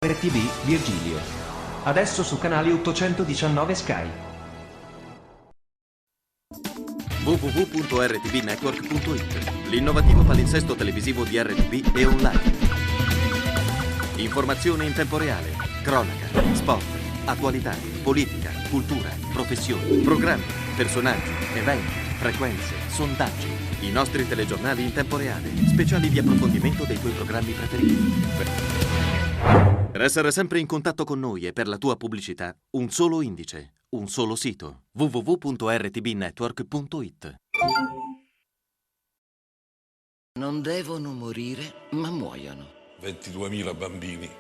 RTV Virgilio. Adesso su canale 819 Sky. www.rtvnetwork.it, l'innovativo palinsesto televisivo di RTV e online. Informazioni in tempo reale, cronaca, sport, attualità, politica, cultura, professioni, programmi, personaggi, eventi, frequenze, sondaggi. I nostri telegiornali in tempo reale, speciali di approfondimento dei tuoi programmi preferiti. Per essere sempre in contatto con noi e per la tua pubblicità, un solo indice, un solo sito: www.rtbnetwork.it. Non devono morire, ma muoiono. 22.000 bambini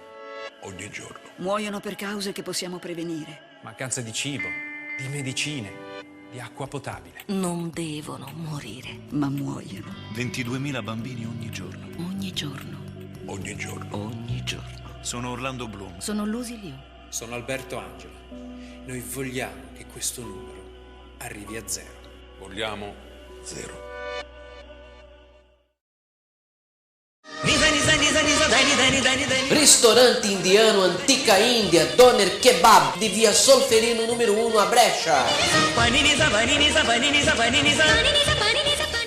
ogni giorno. Muoiono per cause che possiamo prevenire. Mancanza di cibo, di medicine, di acqua potabile. Non devono morire, ma muoiono. 22.000 bambini ogni giorno. Ogni giorno. Ogni giorno. Ogni giorno. Sono Orlando Bloom. Sono Lucy Liu. Sono Alberto Angela. Noi vogliamo che questo numero arrivi a 0. Vogliamo 0. Ristorante indiano Antica India, Doner Kebab di via Solferino numero 1 a Brescia.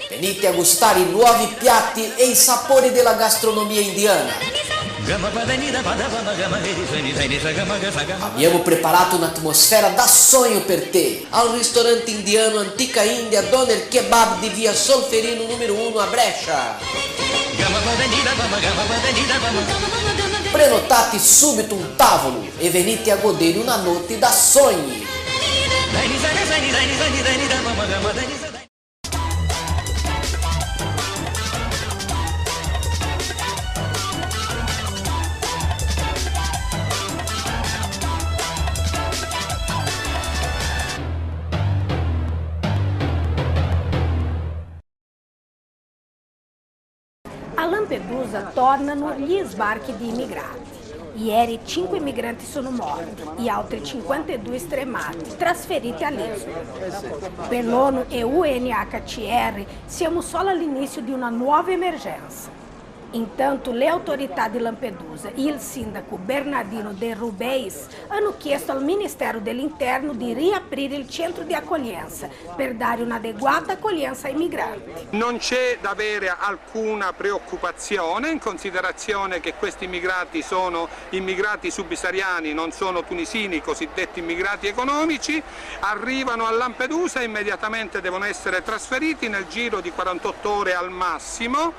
Venite a gustare i nuovi piatti e i sapori della gastronomia indiana. Abbiamo preparato un'atmosfera da sogno per te al ristorante indiano Antica India, Doner Kebab di via Solferino numero 1 a Brescia. Prenotate subito un tavolo e venite a godere una notte da sogni. A Lampedusa tornano gli sbarchi di immigrati. Ieri 5 migranti sono morti e altri 52 stremati, trasferiti all'isola. Per l'ONU e UNHCR siamo solo all'inizio di una nuova emergenza. Intanto le autorità di Lampedusa e il sindaco Bernardino De Rubens hanno chiesto al Ministero dell'Interno di riaprire il centro di accoglienza per dare un'adeguata accoglienza ai migranti. Non c'è da avere alcuna preoccupazione in considerazione che questi immigrati sono immigrati subsahariani, non sono tunisini, cosiddetti immigrati economici, arrivano a Lampedusa e immediatamente devono essere trasferiti nel giro di 48 ore al massimo.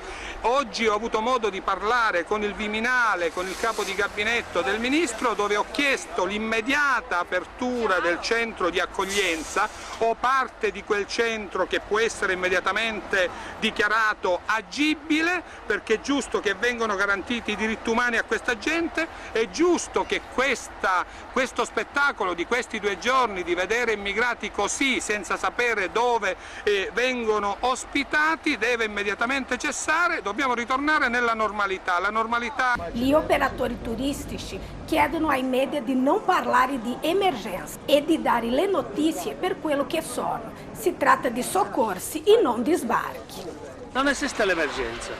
Oggi ho avuto modo di parlare con il Viminale, con il capo di gabinetto del Ministro, dove ho chiesto l'immediata apertura del centro di accoglienza o parte di quel centro che può essere immediatamente dichiarato agibile, perché è giusto che vengano garantiti i diritti umani a questa gente, è giusto che questo spettacolo di questi 2 giorni di vedere immigrati così senza sapere dove vengono ospitati deve immediatamente cessare. Dobbiamo ritornare nella normalità. La normalità. Gli operatori turistici chiedono ai media di non parlare di emergenza e di dare le notizie per quello che sono. Si tratta di soccorsi e non di sbarchi. Non esiste l'emergenza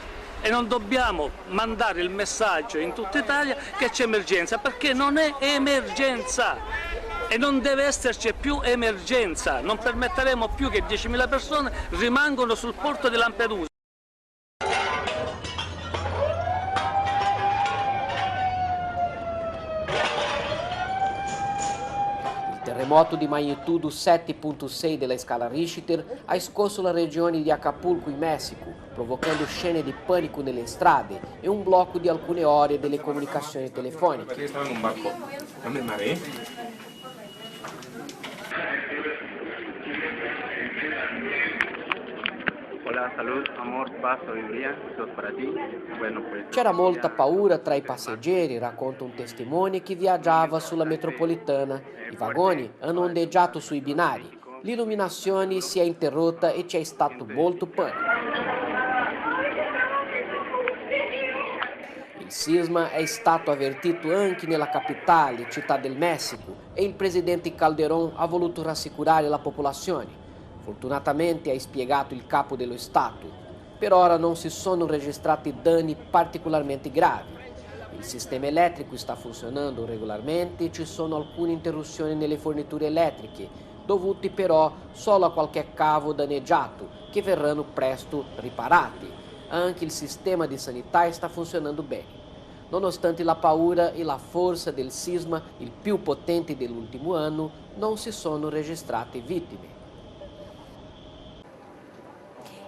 e non dobbiamo mandare il messaggio in tutta Italia che c'è emergenza, perché non è emergenza e non deve esserci più emergenza. Non permetteremo più che 10.000 persone rimangano sul porto di Lampedusa. Il terremoto di magnitudo 7.6 della scala Richter ha scosso la regione di Acapulco in Messico, provocando scene di panico nelle strade e un blocco di alcune ore delle comunicazioni telefoniche. C'era molta paura tra i passeggeri, racconta un testimone che viaggiava sulla metropolitana. I vagoni hanno ondeggiato sui binari, l'illuminazione si è interrotta e c'è stato molto panico. Il sisma è stato avvertito anche nella capitale, Città del Messico, e il presidente Calderón ha voluto rassicurare la popolazione. Fortunatamente ha spiegato il capo dello Stato. Per ora non si sono registrati danni particolarmente gravi. Il sistema elettrico sta funzionando regolarmente e ci sono alcune interruzioni nelle forniture elettriche, dovuti però solo a qualche cavo danneggiato, che verranno presto riparati. Anche il sistema di sanità sta funzionando bene. Nonostante la paura e la forza del sisma, il più potente dell'ultimo anno, non si sono registrate vittime.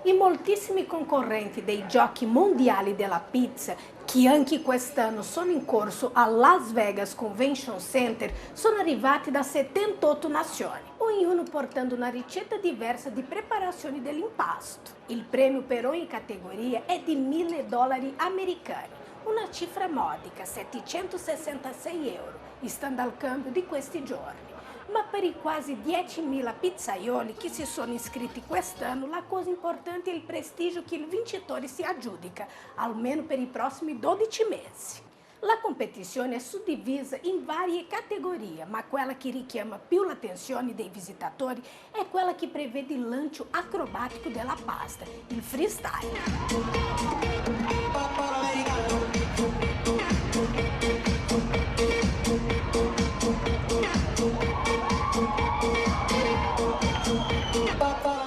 I moltissimi concorrenti dei giochi mondiali della pizza, che anche quest'anno sono in corso a Las Vegas Convention Center, sono arrivati da 78 nazioni, ognuno portando una ricetta diversa di preparazione dell'impasto. Il premio per ogni categoria è di $1.000 americani, una cifra modica, 766 euro, stando al cambio di questi giorni. Ma per i quasi 10.000 pizzaioli che si sono iscritti quest'anno, la cosa importante è il prestigio che il vincitore si aggiudica, almeno per i prossimi 12 mesi. La competizione è suddivisa in varie categorie, ma quella che richiama più l'attenzione dei visitatori è quella che prevede il lancio acrobatico della pasta, il freestyle.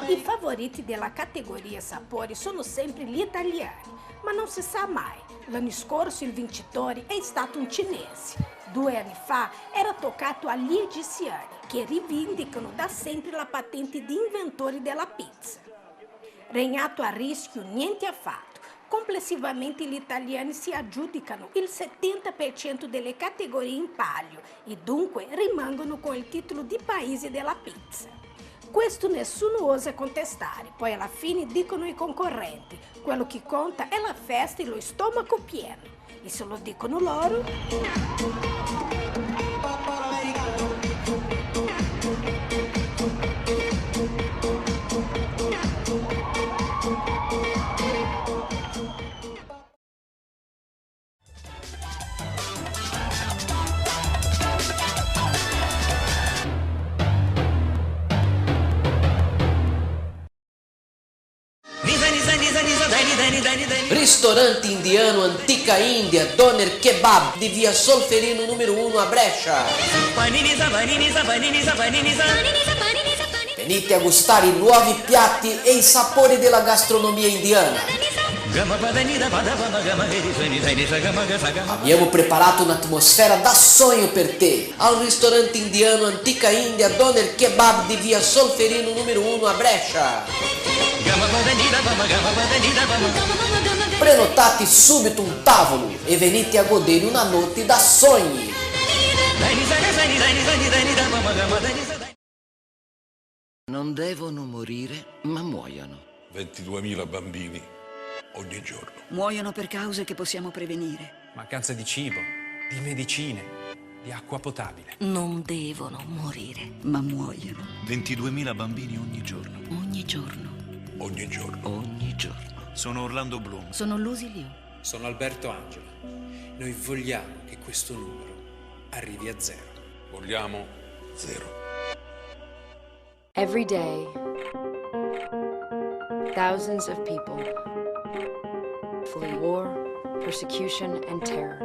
I favoriti della categoria sapori sono sempre gli italiani, ma non si sa mai. L'anno scorso il vincitore è stato un cinese. 2 anni fa era toccato agli egiziani, che rivendicano da sempre la patente di inventori della pizza. Regnato a rischio niente affatto. Complessivamente gli italiani si aggiudicano il 70% delle categorie in palio e dunque rimangono con il titolo di paese della pizza. Questo nessuno osa contestare, poi alla fine dicono i concorrenti, quello che conta è la festa e lo stomaco pieno. E se lo dicono loro... Ristorante indiano Antica India, Doner Kebab di via Solferino numero 1 a Brescia. Venite a gustare i nuovi piatti e i sapori della gastronomia indiana. Abbiamo preparato un'atmosfera da sogno per te al ristorante indiano Antica India, Doner Kebab di via Solferino numero 1 a Brescia. Prenotate subito un tavolo e venite a godere una notte da sogni. Non devono morire, ma muoiono. 22.000 bambini ogni giorno. Muoiono per cause che possiamo prevenire. Mancanza di cibo, di medicine, di acqua potabile. Non devono morire, ma muoiono. 22.000 bambini ogni giorno. Ogni giorno. Ogni giorno. Ogni giorno. Sono Orlando Bloom. Sono Lucy Liu. Sono Alberto Angela. Noi vogliamo che questo numero arrivi a 0. Vogliamo 0. Every day, thousands of people flee war, persecution, and terror.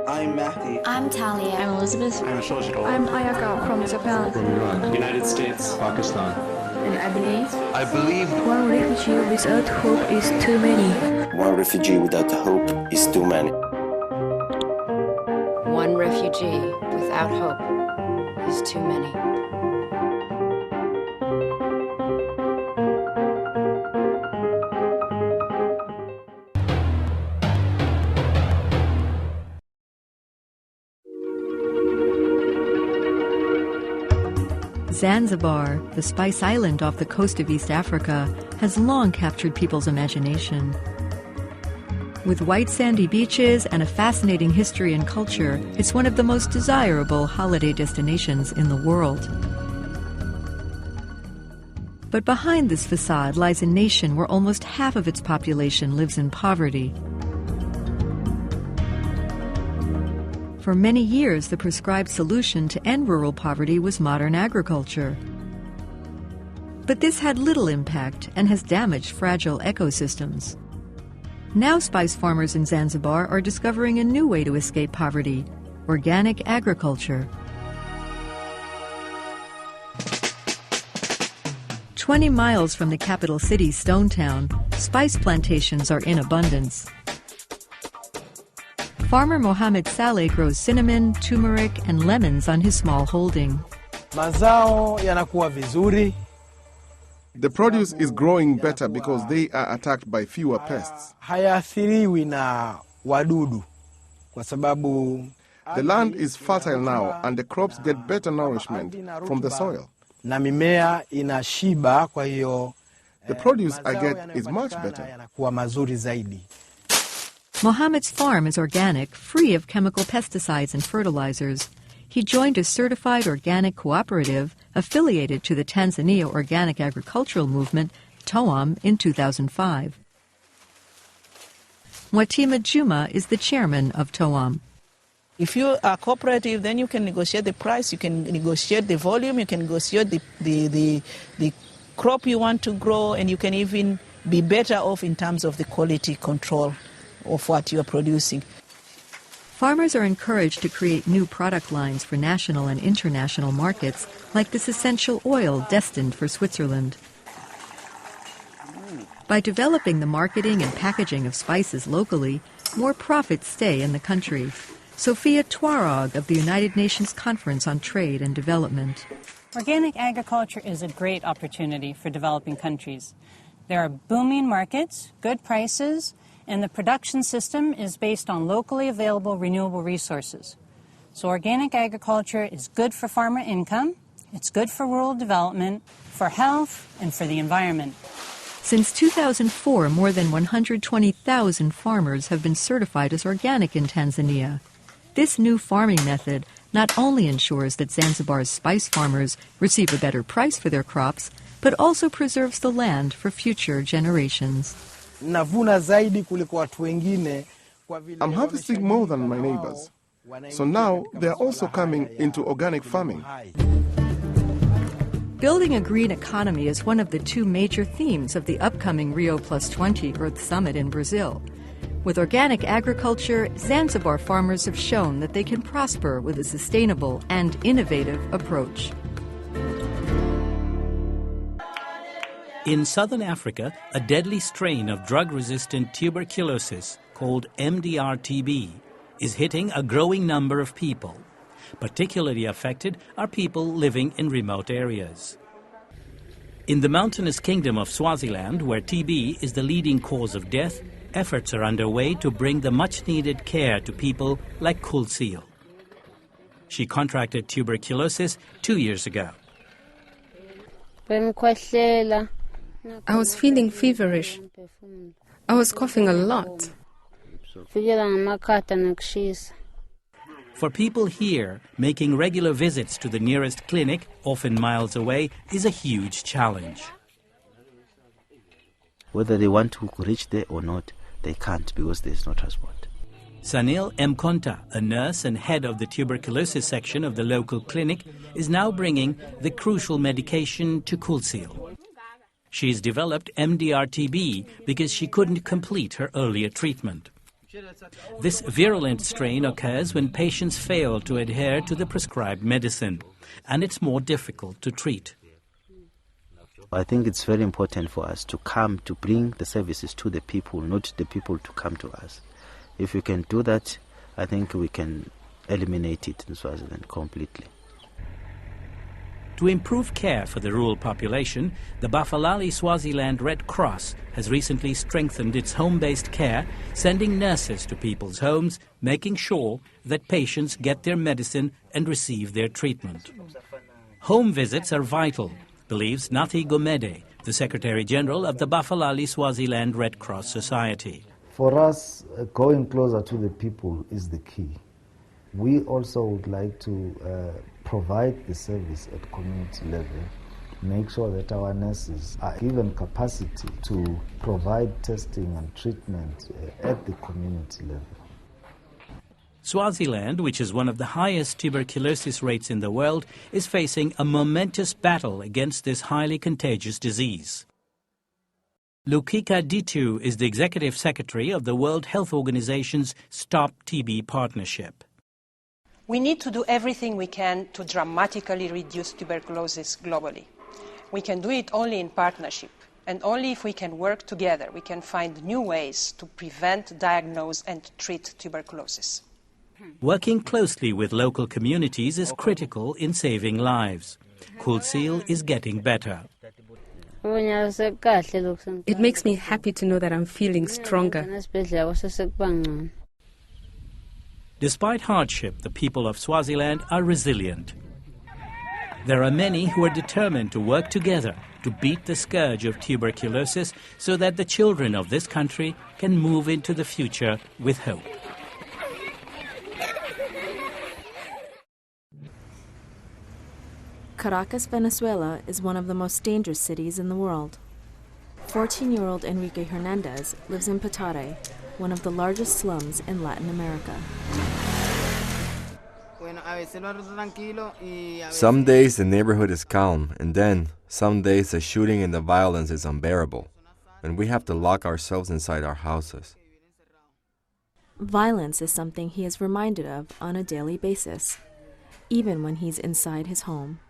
I'm Mahdi. I'm Talia. I'm Elizabeth. I'm Shojiro. I'm Ayaka from Japan. From Iran. United States. Pakistan. And I believe one refugee without hope is too many. One refugee without hope is too many. One refugee without hope is too many. Zanzibar, the spice island off the coast of East Africa, has long captured people's imagination. With white sandy beaches and a fascinating history and culture, it's one of the most desirable holiday destinations in the world. But behind this facade lies a nation where almost half of its population lives in poverty. For many years, the prescribed solution to end rural poverty was modern agriculture. But this had little impact and has damaged fragile ecosystems. Now spice farmers in Zanzibar are discovering a new way to escape poverty: organic agriculture. 20 miles from the capital city, Stone Town, spice plantations are in abundance. Farmer Mohammed Saleh grows cinnamon, turmeric, and lemons on his small holding. Mazao yanakuwa vizuri. The produce is growing better because they are attacked by fewer pests. Hayaathiriwi na wadudu kwa sababu the land is fertile now and the crops get better nourishment from the soil. Na mimea inashiba, kwa hiyo the produce I get is much better. Yanakuwa mazuri zaidi. Mohammed's farm is organic, free of chemical pesticides and fertilizers. He joined a certified organic cooperative affiliated to the Tanzania Organic Agricultural Movement, TOAM, in 2005. Mwatima Juma is the chairman of TOAM. If you are cooperative, then you can negotiate the price, you can negotiate the volume, you can negotiate the crop you want to grow, and you can even be better off in terms of the quality control of what you are producing. Farmers are encouraged to create new product lines for national and international markets, like this essential oil destined for Switzerland. By developing the marketing and packaging of spices locally, more profits stay in the country. Sophia Twarog of the United Nations Conference on Trade and Development. Organic agriculture is a great opportunity for developing countries. There are booming markets, good prices, and the production system is based on locally available renewable resources. So organic agriculture is good for farmer income, it's good for rural development, for health, and for the environment. Since 2004, more than 120,000 farmers have been certified as organic in Tanzania. This new farming method not only ensures that Zanzibar's spice farmers receive a better price for their crops, but also preserves the land for future generations. I'm harvesting more than my neighbors. So now they are also coming into organic farming. Building a green economy is one of the two major themes of the upcoming Rio +20 Earth Summit in Brazil. With organic agriculture, Zanzibar farmers have shown that they can prosper with a sustainable and innovative approach. In southern Africa, a deadly strain of drug-resistant tuberculosis called MDR-TB is hitting a growing number of people. Particularly affected are people living in remote areas. In the mountainous kingdom of Swaziland, where TB is the leading cause of death, efforts are underway to bring the much-needed care to people like Kulsil. She contracted tuberculosis 2 years ago. I was feeling feverish. I was coughing a lot. For people here, making regular visits to the nearest clinic, often miles away, is a huge challenge. Whether they want to reach there or not, they can't because there's no transport. Sanil Mkonta, a nurse and head of the tuberculosis section of the local clinic, is now bringing the crucial medication to Kulsil. She's developed MDR-TB because she couldn't complete her earlier treatment. This virulent strain occurs when patients fail to adhere to the prescribed medicine, and it's more difficult to treat. I think it's very important for us to bring the services to the people, not the people to come to us. If we can do that, I think we can eliminate it in Swaziland completely. To improve care for the rural population, the Bafalali Swaziland Red Cross has recently strengthened its home-based care, sending nurses to people's homes, making sure that patients get their medicine and receive their treatment. Home visits are vital, believes Nathi Gomede, the Secretary General of the Bafalali Swaziland Red Cross Society. For us, going closer to the people is the key. We also would like to provide the service at community level, make sure that our nurses are given capacity to provide testing and treatment at the community level. Swaziland, which is one of the highest tuberculosis rates in the world, is facing a momentous battle against this highly contagious disease. Lukika Ditu is the executive secretary of the World Health Organization's Stop TB partnership. We need to do everything we can to dramatically reduce tuberculosis globally. We can do it only in partnership, and only if we can work together we can find new ways to prevent, diagnose and treat tuberculosis. Working closely with local communities is critical in saving lives. Kulsil is getting better. It makes me happy to know that I'm feeling stronger. Despite hardship, the people of Swaziland are resilient. There are many who are determined to work together to beat the scourge of tuberculosis so that the children of this country can move into the future with hope. Caracas, Venezuela is one of the most dangerous cities in the world. 14-year-old Enrique Hernandez lives in Petare, one of the largest slums in Latin America. Some days the neighborhood is calm, and then some days the shooting and the violence is unbearable, and we have to lock ourselves inside our houses. Violence is something he is reminded of on a daily basis, even when he's inside his home.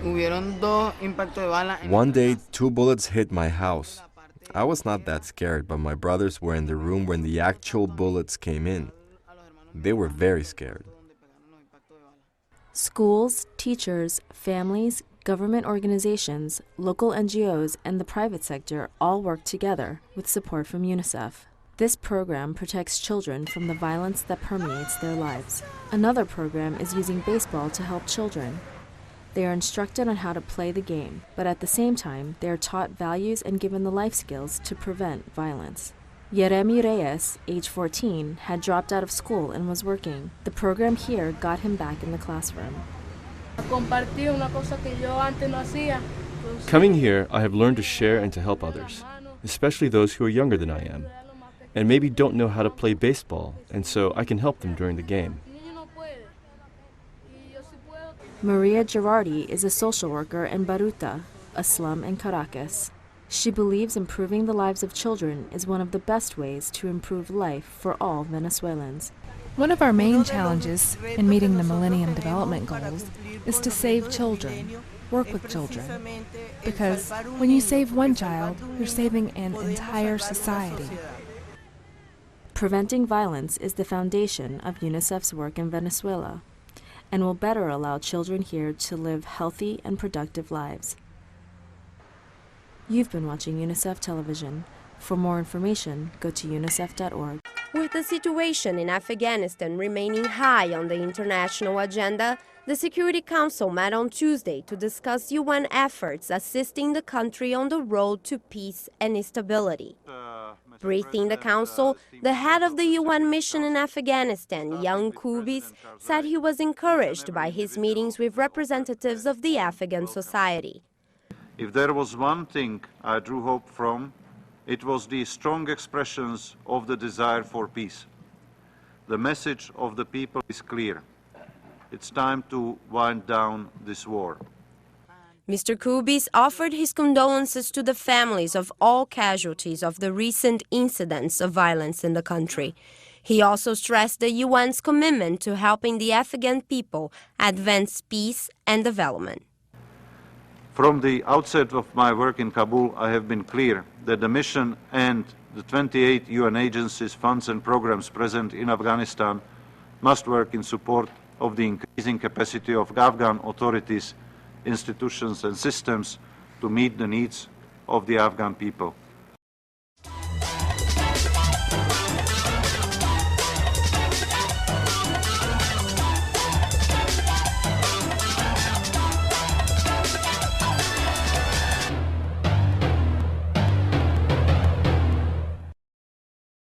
One day, 2 bullets hit my house. I was not that scared, but my brothers were in the room when the actual bullets came in. They were very scared. Schools, teachers, families, government organizations, local NGOs, and the private sector all work together with support from UNICEF. This program protects children from the violence that permeates their lives. Another program is using baseball to help children. They are instructed on how to play the game, but at the same time, they are taught values and given the life skills to prevent violence. Yeremi Reyes, age 14, had dropped out of school and was working. The program here got him back in the classroom. Coming here, I have learned to share and to help others, especially those who are younger than I am, and maybe don't know how to play baseball, and so I can help them during the game. Maria Girardi is a social worker in Baruta, a slum in Caracas. She believes improving the lives of children is one of the best ways to improve life for all Venezuelans. One of our main challenges in meeting the Millennium Development Goals is to save children, work with children. Because when you save one child, you're saving an entire society. Preventing violence is the foundation of UNICEF's work in Venezuela, and will better allow children here to live healthy and productive lives. You've been watching UNICEF Television. For more information, go to unicef.org. With the situation in Afghanistan remaining high on the international agenda, the Security Council met on Tuesday to discuss UN efforts assisting the country on the road to peace and stability. Briefing the Council, the head of the UN mission in Afghanistan, Jan Kubis, said he was encouraged by his meetings with representatives of the Afghan society. If there was one thing I drew hope from, it was the strong expressions of the desire for peace. The message of the people is clear. It's time to wind down this war. Mr. Kubis offered his condolences to the families of all casualties of the recent incidents of violence in the country. He also stressed the UN's commitment to helping the Afghan people advance peace and development. From the outset of my work in Kabul, I have been clear that the mission and the 28 UN agencies, funds and programs present in Afghanistan must work in support of the increasing capacity of Afghan authorities, institutions and systems to meet the needs of the Afghan people.